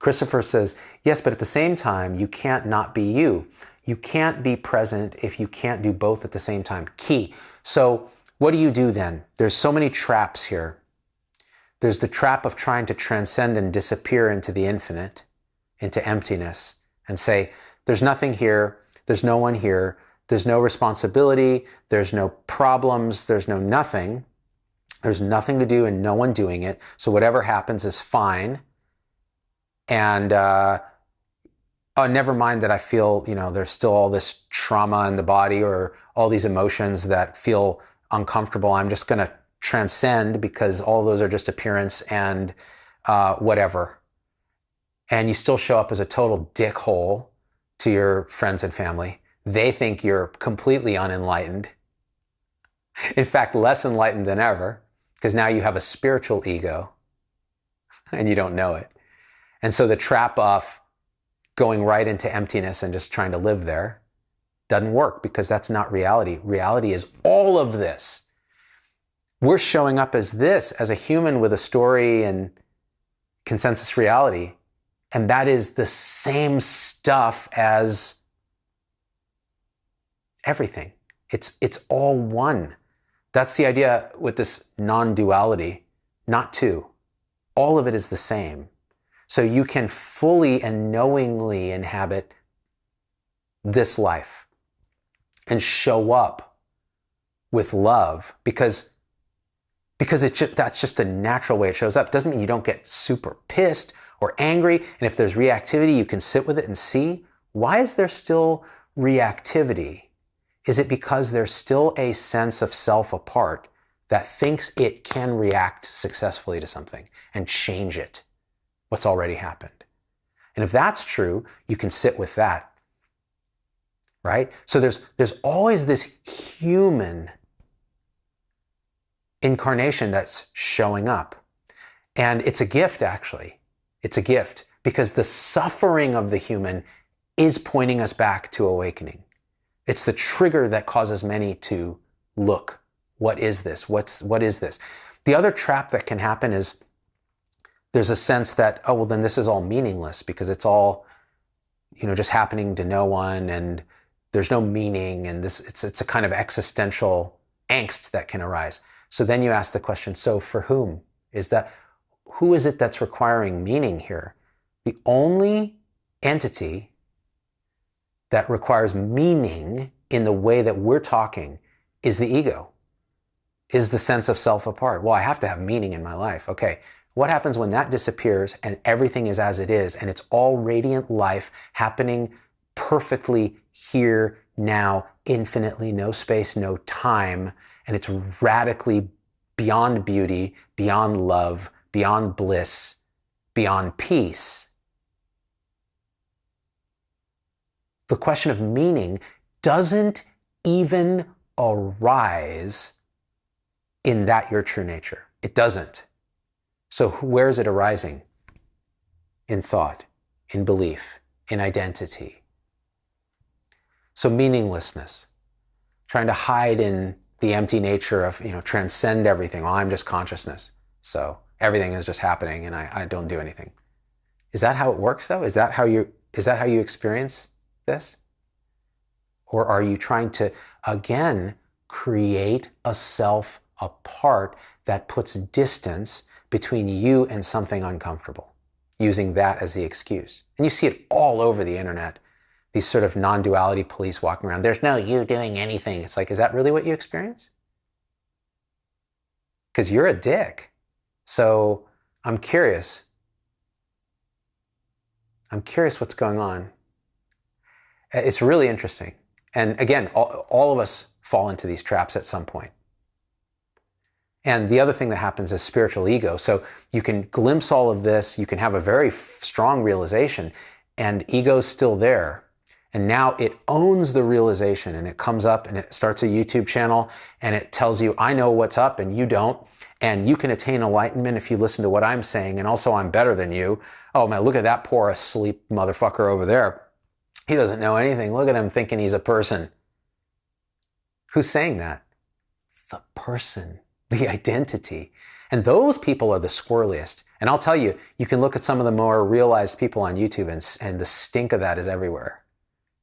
Christopher says, yes, but at the same time, you can't not be you. You can't be present if you can't do both at the same time. Key. So what do you do then? There's so many traps here. There's the trap of trying to transcend and disappear into the infinite, into emptiness, and say, there's nothing here, there's no one here, there's no responsibility, there's no problems, there's no nothing. There's nothing to do and no one doing it. So whatever happens is fine. And never mind that I feel, there's still all this trauma in the body or all these emotions that feel uncomfortable. I'm just going to transcend because all those are just appearance and whatever. And you still show up as a total dickhole to your friends and family. They think you're completely unenlightened. In fact, less enlightened than ever, because now you have a spiritual ego and you don't know it. And so the trap of going right into emptiness and just trying to live there doesn't work, because that's not reality. Reality is all of this. We're showing up as this, as a human with a story and consensus reality. And that is the same stuff as everything. It's all one. That's the idea with this non-duality, not two. All of it is the same. So you can fully and knowingly inhabit this life and show up with love because that's just the natural way it shows up. Doesn't mean you don't get super pissed or angry. And if there's reactivity, you can sit with it and see, why is there still reactivity? Is it because there's still a sense of self apart that thinks it can react successfully to something and change it, what's already happened? And if that's true, you can sit with that, right? So there's always this human incarnation that's showing up. And it's a gift, actually. It's a gift because the suffering of the human is pointing us back to awakening. It's the trigger that causes many to look. What is this? What is this? The other trap that can happen is there's a sense that, oh, well, then this is all meaningless because it's all, just happening to no one and there's no meaning. And it's a kind of existential angst that can arise. So then you ask the question, so for whom is that? Who is it that's requiring meaning here? The only entity that requires meaning in the way that we're talking is the ego, is the sense of self apart. Well, I have to have meaning in my life. Okay, what happens when that disappears and everything is as it is and it's all radiant life happening perfectly here, now, infinitely, no space, no time, and it's radically beyond beauty, beyond love, beyond bliss, beyond peace? The question of meaning doesn't even arise in that your true nature. It doesn't. So where is it arising? In thought, in belief, in identity. So meaninglessness, trying to hide in the empty nature of, transcend everything. Well, I'm just consciousness. So everything is just happening and I don't do anything. Is that how it works though? Is that how you experience this? Or are you trying to, again, create a self apart that puts distance between you and something uncomfortable, using that as the excuse? And you see it all over the internet, these sort of non-duality police walking around. There's no you doing anything. It's like, is that really what you experience? Because you're a dick. So I'm curious. What's going on. It's really interesting. And again, all of us fall into these traps at some point. And the other thing that happens is spiritual ego. So you can glimpse all of this, you can have a very strong realization, and ego's still there. And now it owns the realization, and it comes up and it starts a YouTube channel and it tells you, I know what's up and you don't. And you can attain enlightenment if you listen to what I'm saying. And also I'm better than you. Oh man, look at that poor asleep motherfucker over there. He doesn't know anything. Look at him thinking he's a person. Who's saying that? The person, the identity. And those people are the squirreliest. And I'll tell you, you can look at some of the more realized people on YouTube and the stink of that is everywhere.